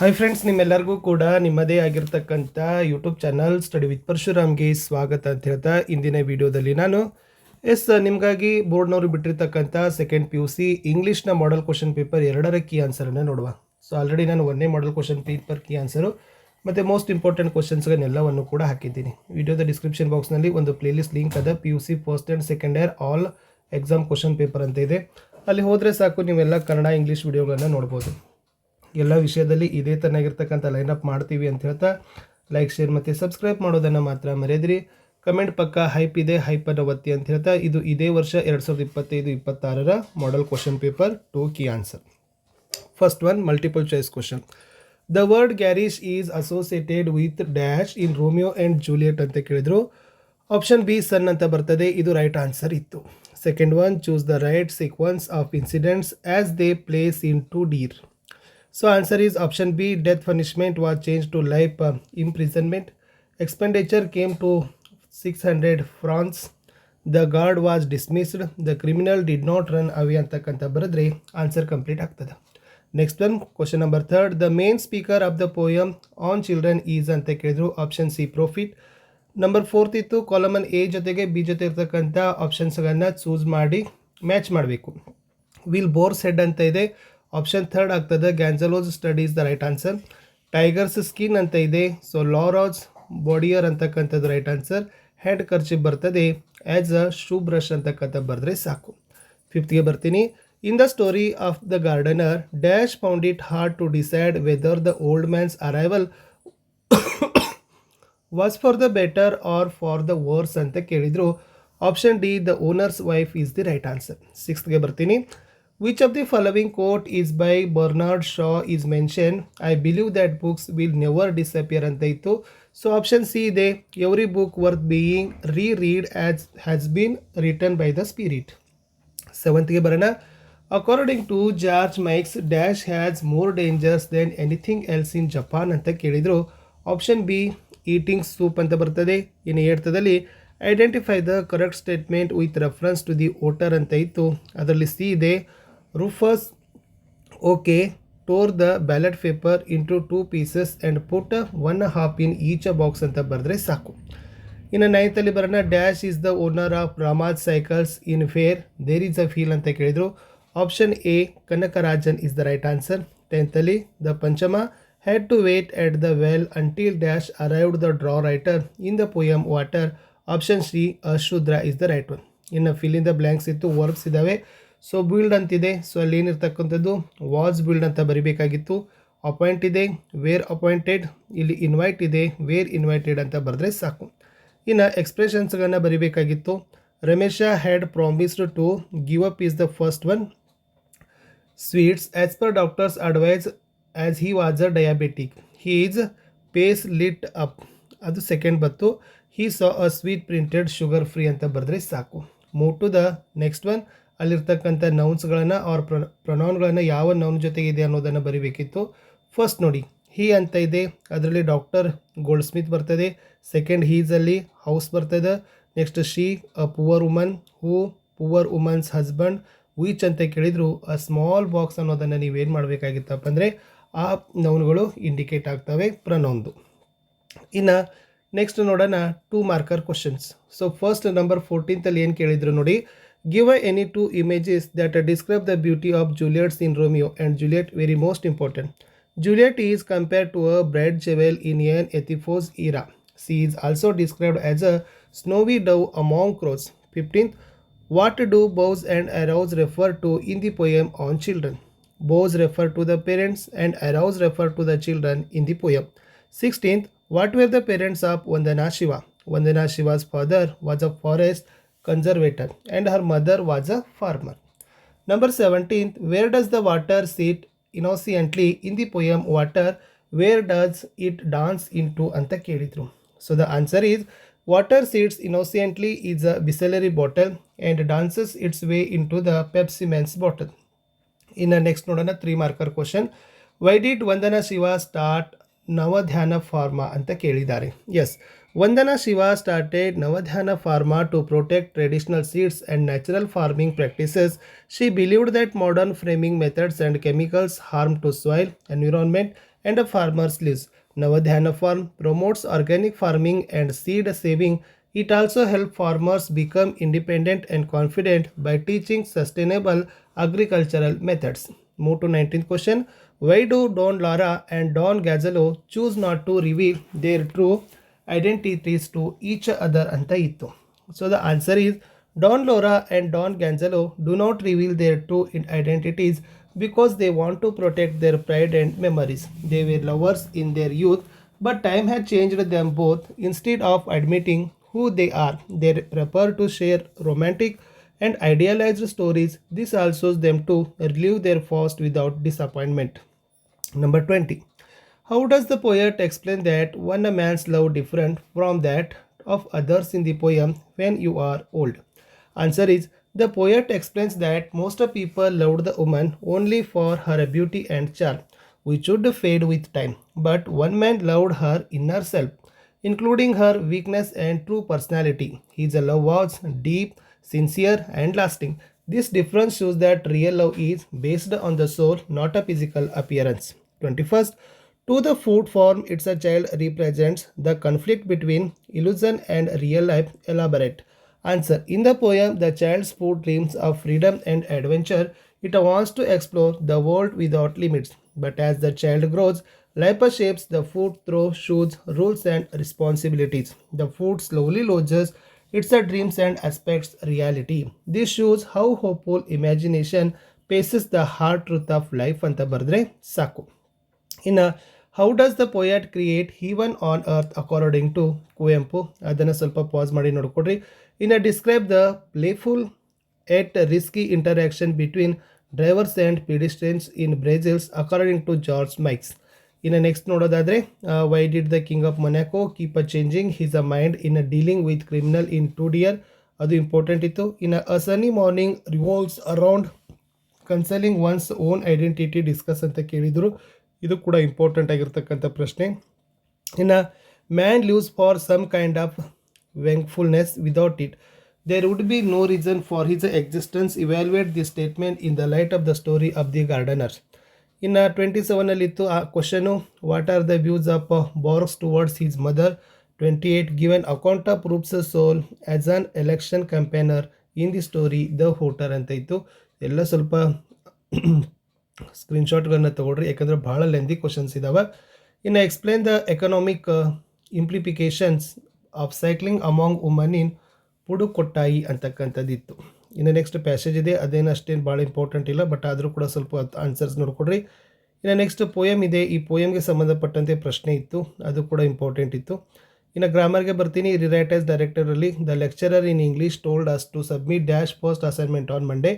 Hi friends, ನಿಮ್ಮೆಲ್ಲರಿಗೂ ಕೂಡ ನಿಮ್ಮದೇ ಆಗಿರ್ತಕ್ಕಂಥ ಯೂಟ್ಯೂಬ್ ಚಾನಲ್ ಸ್ಟಡಿ ವಿತ್ ಪರಶುರಾಮ್ಗೆ ಸ್ವಾಗತ ಅಂತ ಹೇಳ್ತಾ ಇಂದಿನ ವಿಡಿಯೋದಲ್ಲಿ ನಾನು ನಿಮಗಾಗಿ ಬೋರ್ಡ್ನವರು ಬಿಟ್ಟಿರ್ತಕ್ಕಂಥ ಸೆಕೆಂಡ್ PUC ಇಂಗ್ಲೀಷ್ನ ಮಾಡೆಲ್ ಕ್ವಶನ್ ಪೇಪರ್ 2ರ ಕೀ ಆನ್ಸರನ್ನು ನೋಡುವ. ಸೊ ಆಲ್ರೆಡಿ ನಾನು 1ನೇ model question paper key answer ಮತ್ತು ಮೋಸ್ಟ್ ಇಂಪಾರ್ಟೆಂಟ್ ಕ್ವಶನ್ಸ್ಗಳನ್ನೆಲ್ಲವನ್ನು ಕೂಡ ಹಾಕಿದ್ದೀನಿ. ವಿಡಿಯೋದ ಡಿಸ್ಕ್ರಿಪ್ಷನ್ ಬಾಕ್ಸ್ನಲ್ಲಿ ಒಂದು ಪ್ಲೇಲಿಸ್ಟ್ ಲಿಂಕ್ ಅದ PUC first and second year all exam question paper ಅಂತ ಇದೆ. ಅಲ್ಲಿ ಹೋದರೆ ಸಾಕು, ನೀವೆಲ್ಲ ಕನ್ನಡ ಇಂಗ್ಲೀಷ್ ವಿಡಿಯೋಗಳನ್ನು ನೋಡ್ಬೋದು. ಎಲ್ಲ ವಿಷಯದಲ್ಲಿ ಇದೇ ಥರನಾಗಿರ್ತಕ್ಕಂಥ ಲೈನಪ್ ಮಾಡ್ತೀವಿ ಅಂತ ಹೇಳ್ತಾ ಲೈಕ್, ಶೇರ್ ಮತ್ತು ಸಬ್ಸ್ಕ್ರೈಬ್ ಮಾಡೋದನ್ನು ಮಾತ್ರ ಮರೆಯದಿರಿ. ಕಮೆಂಟ್ ಪಕ್ಕ ಹೈಪ್ ಇದೆ, ಹೈಪನ್ನು ಒತ್ತಿ ಅಂತ ಹೇಳ್ತಾ ಇದು ಇದೇ ವರ್ಷ 2025-26ರ model question paper 2 key answer. First one, multiple choice question. The word garish is associated with dash in Romeo and Juliet ಅಂತ ಕೇಳಿದ್ರು. ಆಪ್ಷನ್ ಬಿ ಸನ್ ಅಂತ ಬರ್ತದೆ, ಇದು ರೈಟ್ ಆನ್ಸರ್ ಇತ್ತು. Second one, choose the right sequence of incidents as they place in too dear. So answer is option B, death punishment was changed to life imprisonment. Expenditure came to 600 francs. The guard was dismissed. The criminal did not run away antakanta baradre answer complete ಆಗ್ತದೆ. Next one, question number 3. The main speaker of the poem on children is ಅಂತ ಕೇಳಿದ್ರು. Option C profit. Number 4 ಇತ್ತು, ಕಾಲಮನ್ A ಜೊತೆಗೆ B ಜೊತೆ ಇರ್ತಕ್ಕಂಥ ಆಪ್ಷನ್ಸ್ಗಳನ್ನು choose ಮಾಡಿ match ಮಾಡಬೇಕು. ವಿಲ್ ಬೋರ್ಸ್ ಹೆಡ್ ಅಂತ ಇದೆ, ಆಪ್ಷನ್ 3 ಆಗ್ತದೆ. Gonsalves study is the right answer. Tiger's skin ಅಂತ ಇದೆ, ಸೊ ಲಾರಾಜ್ ಬಾಡಿಯರ್ ಅಂತಕ್ಕಂಥದ್ದು ರೈಟ್ ಆನ್ಸರ್. ಹೆಡ್ ಕರ್ಚಿಪ್ ಬರ್ತದೆ, ಆ್ಯಸ್ ಅ ಶೂ ಬ್ರಷ್ ಅಂತಕ್ಕಂಥ ಬರೆದ್ರೆ ಸಾಕು. 5th ಬರ್ತೀನಿ. In the story of the gardener dash found it hard to decide whether the old man's arrival was for the better or for the verse ಅಂತ ಕೇಳಿದ್ರು. Option D, the owners wife is the right answer. 6th ಬರ್ತೀನಿ. Which of the following quote is by Bernard Shaw is mentioned? I believe that books will never disappear ಅಂತ ಇತ್ತು. So option C ಇದೆ, every book worth being read as has been written by the spirit. 7th ಬರೋಣ. According to George Mikes dash has more dangers than anything else in Japan ಅಂತ ಕೇಳಿದರು. Option B, eating soup ಅಂತ ಬರ್ತದೆ. ಇನ್ನು 8th identify the correct statement with reference to the voter ಅಂತ ಇತ್ತು. ಅದರಲ್ಲಿ C ಇದೆ, Rufus Okeke tore the ballot paper into 2 pieces and put 1/2 in each box ಅಂತ ಬರೆದ್ರೆ ಸಾಕು. ಇನ್ನು 9th ಬರೋಣ. Dash is the owner of Rama's cycles in fair there is a feel ಅಂತ ಕೇಳಿದರು. Option A, Kanakarajan is the right answer. 10th the Panchama had to wait at the well until dash arrived the draw writer in the poem water. Option C, ಅಶುದ್ರ is the right one. ಇನ್ನು fill in the blanks ಇತ್ತು, verbs ಇದ್ದಾವೆ. So build ಅಂತಿದೆ, so ಅಲ್ಲಿ ಏನಿರ್ತಕ್ಕಂಥದ್ದು was build ಅಂತ ಬರಿಬೇಕಾಗಿತ್ತು. Appoint ಇದೆ, ವೇರ್ ಅಪಾಯಿಂಟೆಡ್. ಇಲ್ಲಿ ಇನ್ವೈಟ್ ಇದೆ, ವೇರ್ ಇನ್ವೈಟೆಡ್ ಅಂತ ಬರೆದ್ರೆ ಸಾಕು. ಇನ್ನು ಎಕ್ಸ್ಪ್ರೆಷನ್ಸ್ಗಳನ್ನ ಬರಿಬೇಕಾಗಿತ್ತು. Ramesh had promised to give up is the first one. Sweets as per doctor's advice as he was a diabetic. He is face lit up, ಅದು ಸೆಕೆಂಡ್ ಬತ್ತು. He saw a sweet printed sugar free ಅಂತ ಬರೆದ್ರೆ ಸಾಕು. Move to the next one. ಅಲ್ಲಿರ್ತಕ್ಕಂಥ ನೌನ್ಸ್ಗಳನ್ನು ಅವ್ರ ಪ್ರೊನೌನ್ಗಳನ್ನು ಯಾವ noun ಜೊತೆಗೆ ಇದೆ ಅನ್ನೋದನ್ನು ಬರಿಬೇಕಿತ್ತು. ಫಸ್ಟ್ ನೋಡಿ, ಹಿ ಅಂತ ಇದೆ, ಅದರಲ್ಲಿ ಡಾಕ್ಟರ್ ಗೋಲ್ಡ್ ಸ್ಮಿತ್ ಬರ್ತದೆ. ಸೆಕೆಂಡ್ ಹೀಸಲ್ಲಿ ಹೌಸ್ ಬರ್ತದೆ. Next she, a poor woman. Who, poor women's husband. Which ಅಂತ ಕೇಳಿದ್ರು ಅ ಸ್ಮಾಲ್ ಬಾಕ್ಸ್ ಅನ್ನೋದನ್ನು ನೀವೇನು ಮಾಡಬೇಕಾಗಿತ್ತಪ್ಪ ಅಂದರೆ ಆ ನೌನ್ಗಳು ಇಂಡಿಕೇಟ್ ಆಗ್ತವೆ ಪ್ರೊನೌನ್ದು. ಇನ್ನು ನೆಕ್ಸ್ಟ್ ನೋಡೋಣ 2 marker questions. So first number 14th ಏನು ಕೇಳಿದ್ರು ನೋಡಿ. Give any 2 images that describe the beauty of Juliet in Romeo and Juliet. Very most important. Juliet is compared to a bright jewel in an Athenian era. She is also described as a snowy dove among crows. 15th. What do bows and arrows refer to in the poem on children? Bows refer to the parents and arrows refer to the children in the poem. 16th. What were the parents of Vandana Shiva? Vandana Shiva's father was a forest conservator and her mother was a farmer. Number 17th, where does the water sit innocently in the poem water? Where does it dance into anta kelidru. So the answer is water sits innocently is a Bisleri bottle and dances its way into the Pepsi Man's bottle. In the next nodana 3 marker question. Why did Vandana Shiva start Navadhyana Pharma anta kelidare. Yes, Vandana Shiva started Navadhyana Pharma to protect traditional seeds and natural farming practices. She believed that modern framing methods and chemicals harm to soil, environment and a farmer's lives. Navadhyana Farm promotes organic farming and seed saving. It also helps farmers become independent and confident by teaching sustainable agricultural methods. Move to 19th question. Why do Don Lara and Don Gazzello choose not to reveal their true identities to each other anta ittu? So the answer is Don Laura and Don Gonzalo do not reveal their true identities because they want to protect their pride and memories. They were lovers in their youth, but time had changed them both. Instead of admitting who they are, they prefer to share romantic and idealized stories. This allows them to relive their past without disappointment. Number 20. How does the poet explain that one a man's love different from that of others in the poem when you are old? Answer is the poet explains that most of people loved the woman only for her beauty and charm, which would fade with time. But one man loved her inner self, including her weakness and true personality. His love was deep, sincere, and lasting. This difference shows that real love is based on the soul, not a physical appearance. 21st, to the food form, it's a child represents the conflict between illusion and real life. Elaborate. Answer. In the poem, the child's food dreams of freedom and adventure. It wants to explore the world without limits. But as the child grows, life shapes the food through shoes, rules, and responsibilities. The food slowly loses its dreams and aspects reality. This shows how hopeful imagination faces the hard truth of life ಅಂತ ಬರೆದ್ರೆ ಸಾಕು. ಇನ್ನು how does the poet create heaven on earth according to Kuvempu ಅದನ್ನು ಸ್ವಲ್ಪ pause ಮಾಡಿ ನೋಡ್ಕೊಡ್ರಿ. ಇನ್ನು describe the playful yet risky interaction between drivers and pedestrians in Brazil's according to George Mikes. ಇನ್ನು ನೆಕ್ಸ್ಟ್ ನೋಡೋದಾದರೆ why did the king of Monaco keep uh changing his uh mind in uh dealing with criminal in 2 dear, ಅದು important ಇತ್ತು. ಇನ್ನು a sunny morning revolves around ಕನ್ಸಲಿಂಗ್ once own identity discuss ಅಂತ ಕೇಳಿದರು, ಇದು ಕೂಡ important ಆಗಿರ್ತಕ್ಕಂಥ ಪ್ರಶ್ನೆ. ಇನ್ನು man lives for some kind of vengefulness without it there would be no reason for his existence. Evaluate the statement in the light of the story of the gardeners. ಇನ್ನು 27ನಲ್ಲಿತ್ತು ಆ question, what are the views of Barks towards his mother. 28 given account of Roof's role as an election campaigner in the story the voter ಅಂತ ಇತ್ತು. ಎಲ್ಲ ಸ್ವಲ್ಪ ಸ್ಕ್ರೀನ್ಶಾಟ್ಗಳನ್ನು ತೊಗೊಳ್ರಿ, ಯಾಕಂದರೆ ಭಾಳ ಲೆಂದಿ ಕ್ವಶನ್ಸ್ ಇದ್ದಾವೆ. ಇನ್ನು explain the economic implications of cycling among woman in Pudukkottai ಅಂತಕ್ಕಂಥದ್ದಿತ್ತು. ಇನ್ನು ನೆಕ್ಸ್ಟ್ ಪ್ಯಾಸೇಜ್ ಇದೆ, ಅದೇನು ಅಷ್ಟೇನು ಭಾಳ ಇಂಪಾರ್ಟೆಂಟ್ ಇಲ್ಲ, ಬಟ್ ಆದರೂ ಕೂಡ ಸ್ವಲ್ಪ ಆನ್ಸರ್ಸ್ ನೋಡ್ಕೊಡ್ರಿ. ಇನ್ನು ನೆಕ್ಸ್ಟ್ ಪೋಯಮ್ ಇದೆ, ಈ ಪೋಯಮ್ಗೆ ಸಂಬಂಧಪಟ್ಟಂತೆ ಪ್ರಶ್ನೆ ಇತ್ತು, ಅದು ಕೂಡ ಇಂಪಾರ್ಟೆಂಟ್ ಇತ್ತು. ಇನ್ನು ಗ್ರಾಮರ್ಗೆ ಬರ್ತೀನಿ. ರಿರೈಟ್ ಆಸ್ ಡೈರೆಕ್ಟರಲ್ಲಿ the lecturer in English told us to submit dash first assignment on Monday.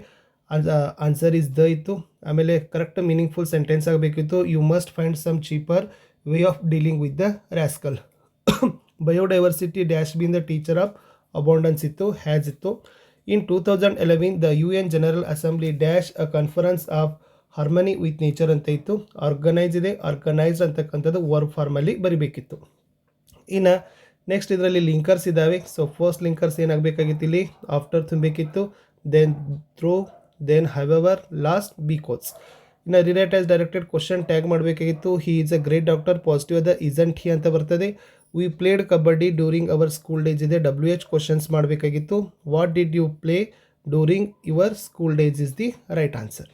Answer is the ಇತ್ತು. ಆಮೇಲೆ ಕರೆಕ್ಟ್ ಮೀನಿಂಗ್ಫುಲ್ ಸೆಂಟೆನ್ಸ್ ಆಗಬೇಕಿತ್ತು. You must find some cheaper way of dealing with the rascal. Biodiversity dash been the teacher of abundance ಇತ್ತು, has ಇತ್ತು. In 2011 the UN general assembly dash a conference of harmony with nature ಅಂತ ಇತ್ತು. Organise ಇದೆ, organised ಅಂತಕ್ಕಂಥದ್ದು verb ಫಾರ್ಮಲ್ಲಿ ಬರಿಬೇಕಿತ್ತು. ಇನ್ನು next ಇದರಲ್ಲಿ linkers ಇದ್ದಾವೆ. ಸೊ ಫಸ್ಟ್ ಲಿಂಕರ್ಸ್ ಏನಾಗಬೇಕಾಗಿತ್ತು, ಇಲ್ಲಿ ಆಫ್ಟರ್ ತುಂಬಬೇಕಿತ್ತು, then through, then however, last because. ಇನ್ನು rewrite as directed question tag ಮಾಡಬೇಕಾಗಿತ್ತು. He is a great doctor, positive ಅದ ಇಸಂಟ್ ಹಿ ಅಂತ ಬರ್ತದೆ. We played kabaddi during our school days ಇದೆ, WH ಕ್ವಶನ್ಸ್ ಮಾಡಬೇಕಾಗಿತ್ತು. What did you play during your school days is the right answer.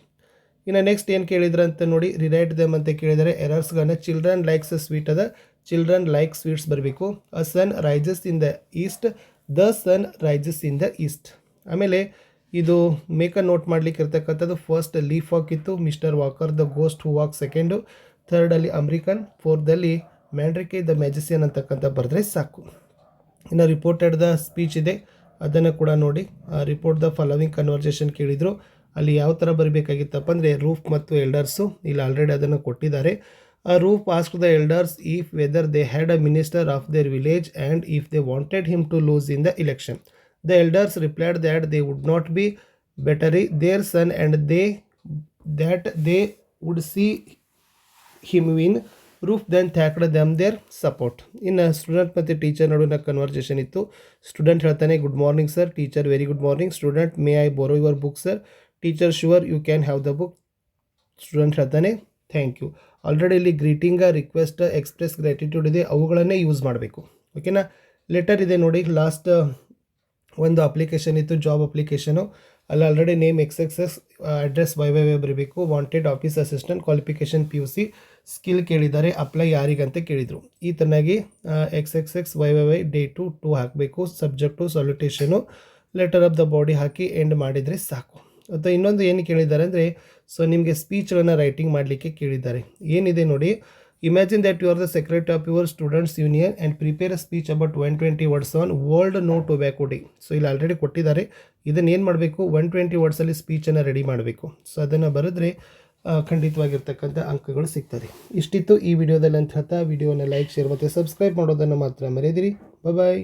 ಇನ್ನು next ಏನು ಕೇಳಿದ್ರೆ ಅಂತ ನೋಡಿ, ರಿರೈಟ್ ದೆಮ್ ಅಂತ ಕೇಳಿದರೆ ಎರರ್ಸ್ಗಳನ್ನ ಚಿಲ್ಡ್ರನ್ ಲೈಕ್ಸ್ ಸ್ವೀಟ್ ಅದ, ಚಿಲ್ಡ್ರನ್ ಲೈಕ್ ಸ್ವೀಟ್ಸ್ ಬರಬೇಕು. A sun rises in the east, the sun rises in the east. ಆಮೇಲೆ ಇದು ಮೇಕ್ ಅ ನೋಟ್ ಮಾಡಲಿಕ್ಕೆ ಇರ್ತಕ್ಕಂಥದ್ದು ಫಸ್ಟ್ ಲೀಫ್ ವಾಕ್ ಇತ್ತು, mister Walker the ghost who walk second, ಥರ್ಡಲ್ಲಿ American, ಫೋರ್ದಲ್ಲಿ Mandrake the magician ಅಂತಕ್ಕಂಥ ಬರೆದ್ರೆ ಸಾಕು. ಇನ್ನು ರಿಪೋರ್ಟೆಡ್ ದ ಸ್ಪೀಚ್ ಇದೆ, ಅದನ್ನು ಕೂಡ ನೋಡಿ. ರಿಪೋರ್ಟ್ ದ ಫಾಲೋವಿಂಗ್ ಕನ್ವರ್ಸೇಷನ್ ಕೇಳಿದರು, ಅಲ್ಲಿ ಯಾವ ಥರ ಬರಬೇಕಾಗಿತ್ತಪ್ಪ ಅಂದರೆ ರೂಫ್ ಮತ್ತು ಎಲ್ಡರ್ಸು, ಇಲ್ಲಿ ಆಲ್ರೆಡಿ ಅದನ್ನು ಕೊಟ್ಟಿದ್ದಾರೆ. Roof ask the elders if whether they had a minister of their village and if they wanted him to lose in the election. The elders replied that they would not be bettering their son and that they would see him win. Roof then thanked them their support. ಇನ್ನು student ಮತ್ತು teacher ನಡುವಿನ conversation ಇತ್ತು. Student ಹೇಳ್ತಾನೆ, good morning sir. Teacher, very good morning. Student, may I borrow your book sir. Teacher, sure you can have the book. Student ಹೇಳ್ತಾನೆ, thank you. Already ಇಲ್ಲಿ greeting, request, express gratitude ಇದೆ, ಅವುಗಳನ್ನೇ use ಮಾಡಬೇಕು. ಓಕೆನಾ. Letter ಇದೆ ನೋಡಿ, last ಒಂದು application ಇತ್ತು, ಜಾಬ್ ಅಪ್ಲಿಕೇಶನು, ಅಲ್ಲಿ already name XXX, address YYY ಬರೀಬೇಕು. Wanted office assistant, qualification PUC, skill ಕೇಳಿದ್ದಾರೆ, ಅಪ್ಲೈ ಯಾರಿಗಂತ ಕೇಳಿದರು. ಈ ತರನಾಗಿ XXX YYY ಡೇಟು 2 ಹಾಕಬೇಕು. Subject salutation, letter of the body ಹಾಕಿ ಎಂಡ್ ಮಾಡಿದರೆ ಸಾಕು. ಮತ್ತು ಇನ್ನೊಂದು ಏನು ಕೇಳಿದ್ದಾರೆ ಅಂದರೆ, ಸೊ ನಿಮಗೆ ಸ್ಪೀಚ್ಗಳನ್ನು ರೈಟಿಂಗ್ ಮಾಡಲಿಕ್ಕೆ ಕೇಳಿದ್ದಾರೆ. ಏನಿದೆ ನೋಡಿ, imagine that you are the secretary of your students union and prepare a speech about 120 words on world no tobacco day. So ಇಲ್ಲಿ ಆಲ್ರೆಡಿ ಕೊಟ್ಟಿದ್ದಾರೆ, ಇದನ್ನು ಏನು ಮಾಡಬೇಕು, 120 ವರ್ಡ್ಸಲ್ಲಿ ಸ್ಪೀಚನ್ನು ರೆಡಿ ಮಾಡಬೇಕು. ಸೊ ಅದನ್ನು ಬರೆದ್ರೆ ಖಂಡಿತವಾಗಿರ್ತಕ್ಕಂಥ ಅಂಕಗಳು ಸಿಗ್ತದೆ. ಇಷ್ಟಿತ್ತು ಈ ವಿಡಿಯೋದಲ್ಲಿ ಅಂತ ಹೇಳ್ತಾ, ವಿಡಿಯೋನ ಲೈಕ್, ಶೇರ್ ಮತ್ತು ಸಬ್ಸ್ಕ್ರೈಬ್ ಮಾಡೋದನ್ನು ಮಾತ್ರ ಮರೆಯದಿರಿ. ಬಾಯ್.